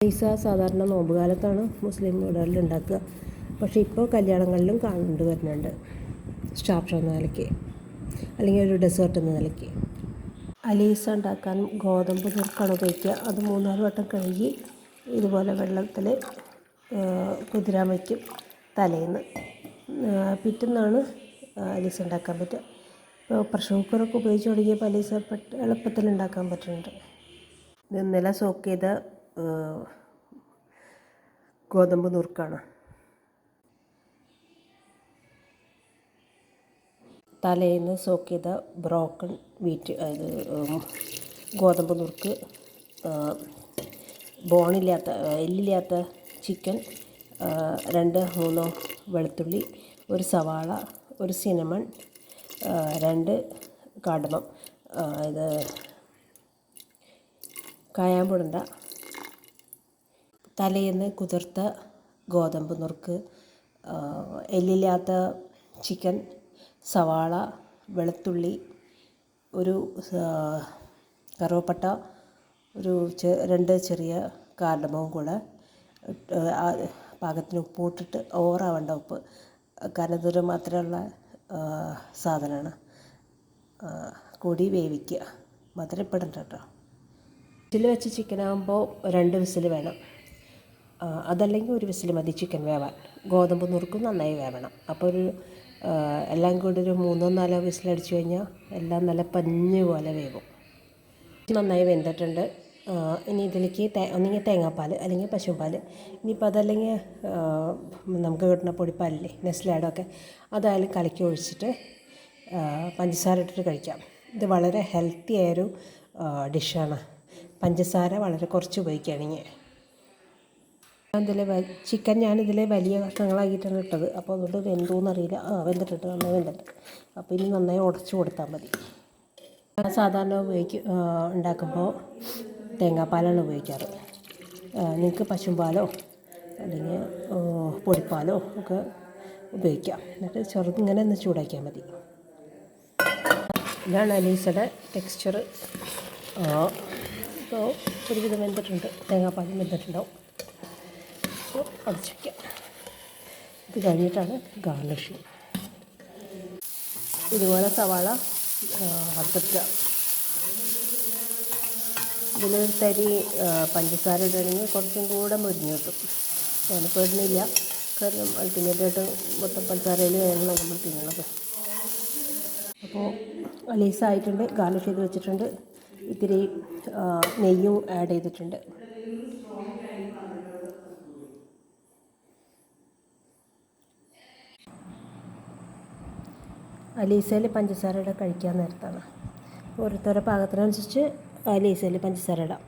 പൈസ സാധാരണ നോമ്പ് കാലത്താണ് മുസ്ലിം വീടുകളിൽ ഉണ്ടാക്കുക. പക്ഷേ ഇപ്പോൾ കല്യാണങ്ങളിലും വരുന്നുണ്ട്, സ്റ്റാർട്ടർ എന്ന നിലയ്ക്ക് അല്ലെങ്കിൽ ഒരു ഡെസേർട്ട് എന്ന നിലയ്ക്ക്. അലീസ ഉണ്ടാക്കാൻ ഗോതമ്പ് നുറുക്കാണ് ഉപയോഗിക്കുക. അത് 3-4 വട്ടം കഴുകി ഇതുപോലെ വെള്ളത്തിൽ കുതിരാൻ വയ്ക്കും തലേന്ന്. പിറ്റേന്നാണ് അലീസ ഉണ്ടാക്കാൻ പറ്റുക. ഇപ്പോൾ പ്രഷർ കുക്കറൊക്കെ ഉപയോഗിച്ച് തുടങ്ങിയപ്പോൾ അലീസ എളുപ്പത്തിൽ ഉണ്ടാക്കാൻ പറ്റുന്നുണ്ട്. ഇത് ഇന്നലെ സോക്ക് ചെയ്ത ഗോതമ്പ് നുറുക്കാണ്. തലേന്ന് സോക്ക് ചെയ്ത ബ്രോക്കൺ വീറ്റ്, അതായത് ഗോതമ്പ് നുറുക്ക്, എല്ലില്ലാത്ത ചിക്കൻ, 2-3 വെളുത്തുള്ളി, 1 സവാള, 1 സിനമൺ, 2 കാർഡമം, ഇത് കായാമ്പുടണ്ട, തലേന്ന് കുതിർത്ത ഗോതമ്പ് നുറുക്ക്, എല്ലില്ലാത്ത ചിക്കൻ, സവാള, വെളുത്തുള്ളി, 1 കറുവപ്പട്ട, 2 ചെറിയ കാർഡമവും കൂടെ പാകത്തിന് ഉപ്പ് ഇട്ടിട്ട്, ഓവറാവേണ്ട ഉപ്പ്, കാരണം ഇതൊരു മധുരമുള്ള സാധനമാണ്, കൂടി വേവിക്കുക. മധുരം ഇപ്പിടണ്ട കേട്ടോ. വിസിൽ വെച്ച് ചിക്കനാകുമ്പോൾ 2 വിസിൽ വേണം. അതല്ലെങ്കിൽ 1 വിസിൽ മതി ചിക്കൻ വേവാൻ. ഗോതമ്പ് നുറുക്കും നന്നായി വേവണം. അപ്പോൾ എല്ലാം കൂടി 3-4 വിസിലടിച്ച് കഴിഞ്ഞാൽ എല്ലാം നല്ല പഞ്ഞ് പോലെ വേവും. നന്നായി വെന്തിട്ടുണ്ട്. ഇനി ഇതിലേക്ക് ഒന്നെങ്കിൽ തേങ്ങാപ്പാൽ അല്ലെങ്കിൽ പശുപ്പാൽ, ഇനിയിപ്പോൾ അതല്ലെങ്കിൽ നമുക്ക് കിട്ടുന്ന പൊടിപ്പാലില്ലേ, നെസ്ലാഡൊക്കെ, അതായാലും കലക്കി ഒഴിച്ചിട്ട് പഞ്ചസാര ഇട്ടിട്ട് കഴിക്കാം. ഇത് വളരെ ഹെൽത്തി ആയൊരു ഡിഷാണ്. പഞ്ചസാര വളരെ കുറച്ച് ഉപയോഗിക്കുകയാണെങ്കിൽ. ചിക്കൻ ഞാനിതിൽ വലിയ കഷ്ണങ്ങളാക്കിയിട്ടാണ് ഇട്ടത്. അപ്പോൾ അതുകൊണ്ട് വെന്തോന്നറിയില്ല. വെന്തിട്ടിട്ട് നന്നായി വെന്തിട്ട്. അപ്പോൾ ഇനി നന്നായി ഉടച്ചു കൊടുത്താൽ മതി. സാധാരണ ഉണ്ടാക്കുമ്പോൾ തേങ്ങാപ്പാലാണ് ഉപയോഗിക്കാറ്. നിങ്ങൾക്ക് പശുമ്പാലോ അല്ലെങ്കിൽ പൊടിപ്പാലോ ഒക്കെ ഉപയോഗിക്കാം. എന്നിട്ട് ചെറുതിങ്ങനെ ഒന്ന് ചൂടാക്കിയാൽ മതി. ഇതാണ് അലീസയുടെ ടെക്സ്ചർ. ഇപ്പോൾ ഒരുവിധം വെന്തിട്ടുണ്ട്, തേങ്ങാപ്പാലും വെന്തിട്ടുണ്ടാവും. അപ്പോൾ അടച്ചു വയ്ക്കാം. ഇത് കഴിഞ്ഞിട്ടാണ് ഗാർണിഷിങ്. ഇതുപോലെ സവാള വറുത്തെടുക്കുക. ഇതിലൊരു തരി പഞ്ചസാര ഇടുകയാണെങ്കിൽ കുറച്ചും കൂടെ മുരിഞ്ഞ് കിട്ടും. ഞാനിപ്പോൾ ഇടുന്നില്ല, കാരണം അൾട്ടിമേറ്റായിട്ട് മൊത്തം പഞ്ചസാരയിലാണ് നമ്മൾ തിന്നുന്നത്. അപ്പോൾ അലീസ ആയിട്ടുണ്ട്, ഗാർണിഷ് ചെയ്ത് വെച്ചിട്ടുണ്ട്. ഇത്തിരി നെയ്യും ആഡ് ചെയ്തിട്ടുണ്ട്. അലീസയിൽ പഞ്ചസാര കഴിക്കാൻ നേരത്താണ്. ഓരോരുത്തരുടെ പാകത്തിനനുസരിച്ച് അലീസയിൽ പഞ്ചസാര ഇടാം.